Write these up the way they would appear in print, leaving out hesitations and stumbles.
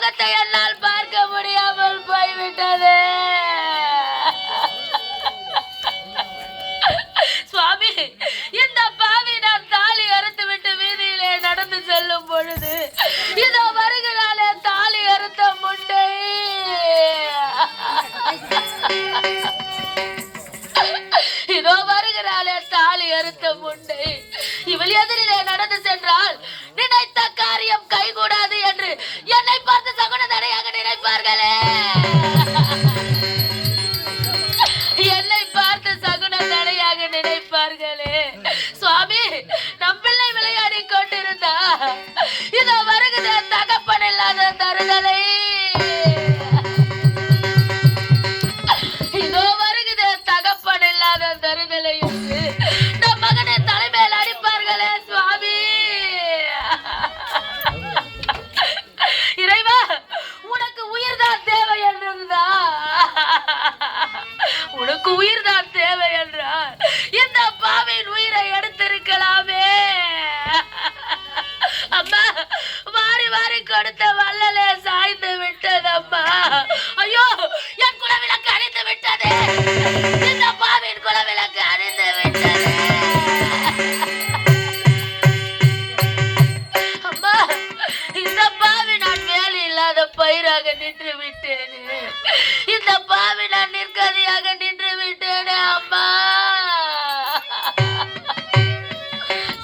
முகத்தை என்னால் பார்க்க முடியாமல் போய்விட்டது. சுவாமி, இந்த பாவி நான் தாலி அறுத்து விட்டு வீதியிலே நடந்து செல்லும் பொழுது இதோ வருகிறாளே தாலி அறுத்த முண்டை. இதோ வருகிறாளே தாலி அறுத்த முண்டை. இவள் எதிரிலே நடந்து சென்றால் நினைத்த காரியம் கைகூடாது என்று என்னை பார்த்து சகுன தடையாக நினைப்பார்களே. என்னை பார்த்து சகுன தடையாக நினைப்பார்களே. சுவாமி, நம் பிள்ளை விளையாடி கொண்டிருந்தா இதோ வருகிற தகப்பன் இல்லாத தருதலை. இதோ வருகிற தகப்பன் இல்லாத தருதலை என்று நம் மகனை தலைமையில் அடிப்பார்களே. சுவாமி, இறைவா, உனக்கு உயிர்தான் தேவை என்றா, உனக்கு உயிர்தான் தேவை என்றால் இந்த பாவின் உயிரை எடுத்திருக்கலாமே. அம்மா, வாரி வாரி கொடுத்த வல்லலே சாய்ந்து விட்டது. அம்மா, ஐயோ, என் குலவிளக்கு அணிந்து விட்டது. இந்த பாவின் குலவிளக்கு அணிந்து விட்டது. அம்மா, இந்த பாவி நான் வேலை இல்லாத பயிராக நின்று விட்டேனே. இந்த பாவி நான் நிற்கதியாக நின்று விட்டேனே. அம்மா,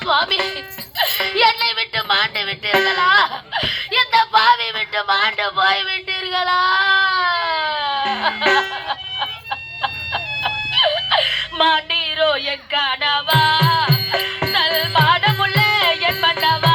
சுவாமி, என்னை விட்டு மாண்டு விட்டீர்களா? இந்த பாவி விட்டு மாண்டு போய் விட்டீர்களா? மாண்டீரோ என் கனவா, நல் மாடமுள்ள என் மன்னவா.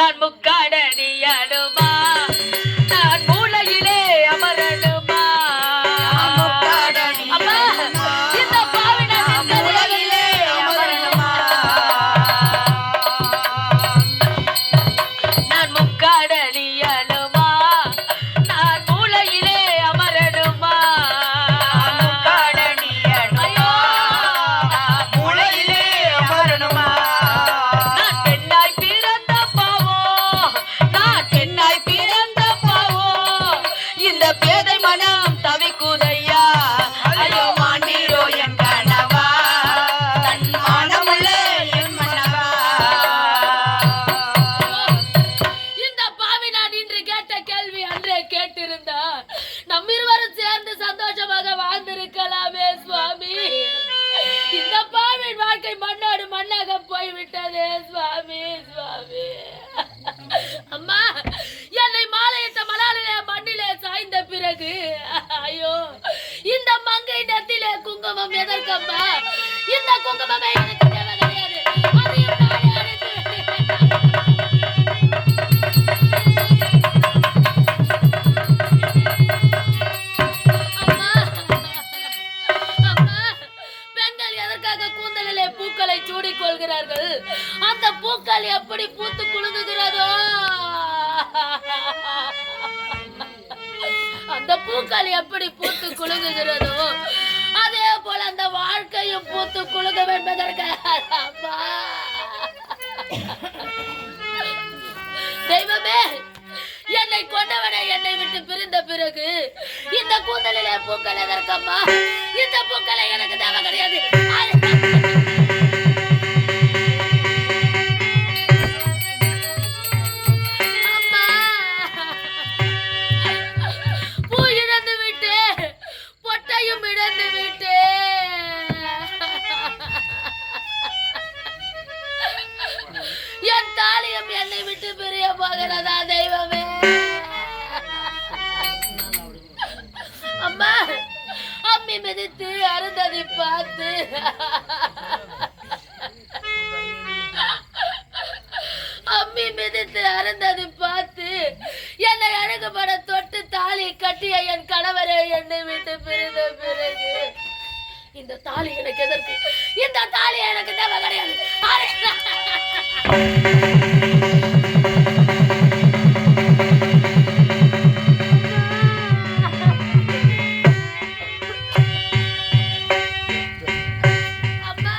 நான் முக்காடணியனுமா நான் மூளையிலே அமரணுமா அம்மா இந்த பாவி நான் மூளையிலே அமரணுமா நான் முக்காடணியனுமா நான் மூளையிலே அமரணுமா முக்காடணியனுமா மூளையிலே அமரணுமா நான் பெண்ணாய் பிறந்த பாவோ நான் பெண்ணாய் பிறந்த பாவோ இந்த பேதை மனம் தவிக்குதையா ஐயோ மாண்டீரோ என் கணவா தன் மானமுள்ள என் மனவா இந்த பாவி நான் இன்று கேட்ட கேள்வி அன்றே கேட்டிருந்தா நம் இருவரும் சேர்ந்து சந்தோஷமாக வாழ்ந்திருக்கலாமே சுவாமி இந்த பாவின் வாழ்க்கை மண்ணோடு மண்ணாக போய்விட்டதே சுவாமி சுவாமி அம்மா என்னை மாலையிட்ட மலாலிலே மண்ணிலே சாய்ந்த பிறகு ஐயோ இந்த மங்கை நெத்திலே குங்குமம் எதற்கம்மா இந்த குங்குமமே எனக்கு தேவை கிடையாது அதையும் நானே அடைத்து அம்மா அம்மா பெண்கள் எதற்காக கூந்தலிலே பூக்களை சூடிக் கொள்கிறார்கள் அந்த பூக்கள் எப்படி பூத்து குலுங்குகிறதோ அந்த பூக்கள் எப்படி பூத்து குலுங்குகிறதோ அதே போல அந்த வாழ்க்கையும் பூத்து குலுங்க என்பதற்காக அம்மா தெய்வமே என்னை கொண்டவனை என்னை விட்டு பிரிந்த பிறகு இந்த கூந்தலிலே பூக்கள் எதற்கம்மா இந்த பூக்களை எனக்கு தேவை கிடையாது அம்மா பூ இழந்து விட்டு பொட்டையும் இழந்து விட்டு என் தாலியும் என்னை விட்டு பிரிய போகிறதா தெய்வமே அம்மா அம்மி மிதித்து அருந்ததி பார்த்து அம்மி மிதித்து அருந்ததி பார்த்து என்னை அழகுபட தொட்டு தாலி கட்டிய என் கணவரை என்னை விட்டு பிரிந்த பிறகு இந்த தாலி எனக்கு எதற்கு இந்த தாலி எனக்கு தேவை கிடையாது அம்மா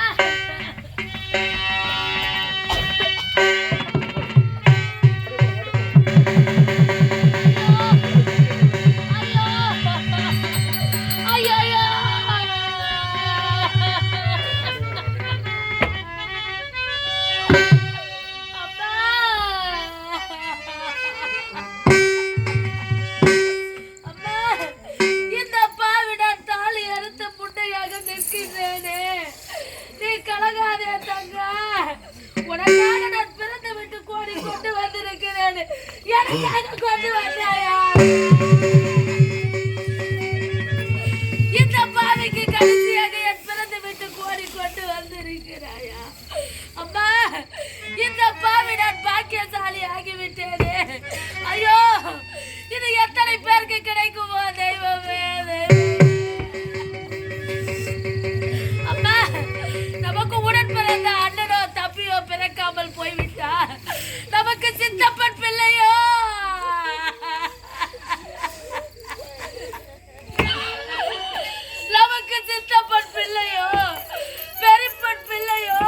ஐயோ ஐயோ அம்மா இந்த பாவி நான் தாலி அறுத்து புண்டையாக நிற்கின்றேனே நீ கலகாதே தங்கா உனக்காக நான் பிறந்து விட்டு கோடி கொண்டு வந்திருக்கிறேன் எனக்காக கொண்டு வந்தாயா இந்த பாவிக்கு கடைசியாக என் பிறந்து விட்டு கோடி கொண்டு வந்திருக்கிறாயா அம்மா இந்த பாவி நான் பாக்கியசாலி ஆகிவிட்டேனே ஐயோ இது எத்தனை பேருக்கு கிடைக்குமோ தெய்வமே அம்மா நமக்கு உடன் பிறந்த அண்ணனோ தப்பியோ பிறக்காமல் போய்விட்டா நமக்கு சித்தப்பன் பிள்ளையோ நமக்கு சித்தப்பன் பிள்ளையோ பெரியப்பன் பிள்ளையோ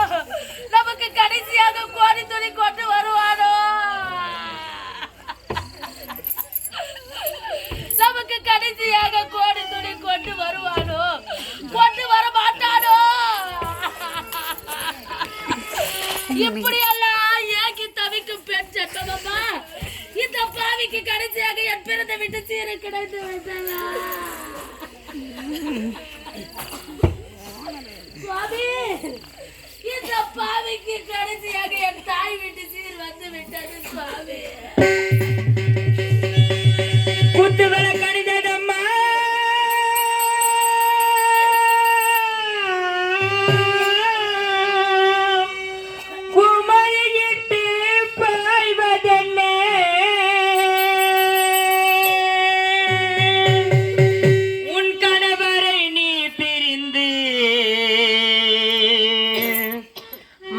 நமக்கு கடைசியாக கோடி துணி கொண்டு வருவானோ நமக்கு கடைசியாக கோடி துணி கொண்டு வருவானோ கொண்டு வர மாட்டானோ இப்படி எல்லாம் ஏக்கி தவிக்கும் பெண் சட்டமம்மா இந்த பாவிக்கு கடைசியாக என் பிறந்த விட்டு சீர கிடைத்து விட்டதா சுவாமி இந்த பாவிக்கு கடைசியாக என் தாய் வீட்டு சீர் வந்து விட்டது சுவாமி குத்து வர கணிதம்மா குமரியிட்டு பாய்வதே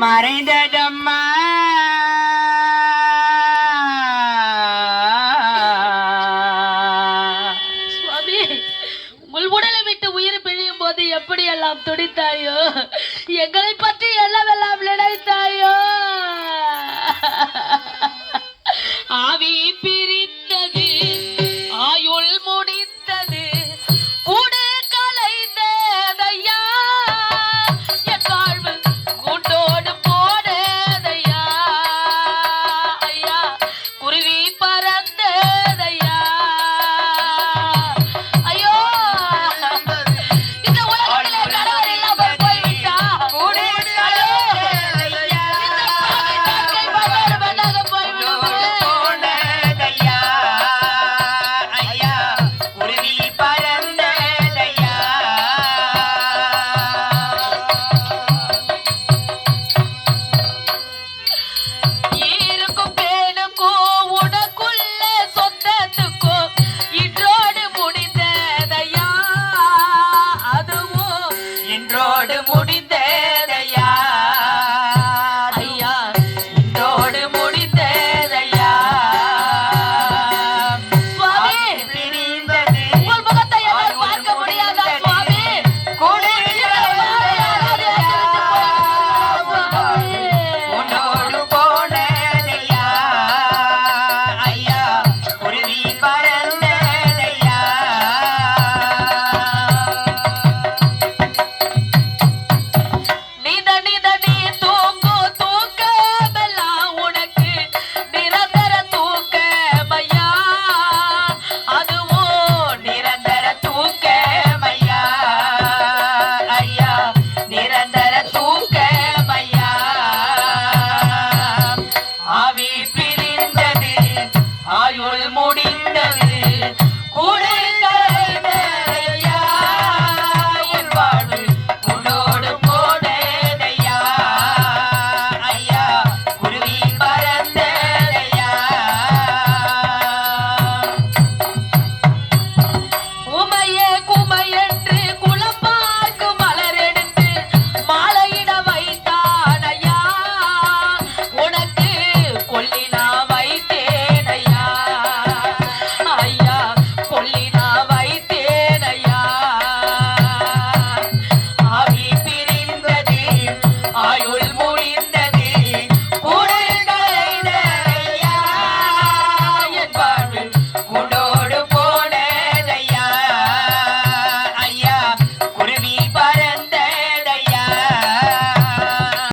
மறைந்ததம்மா சுவாமி, உங்கள் உடலை விட்டு உயிர் பிழியும் போது எப்படியெல்லாம் துடித்தாயோ, எங்களை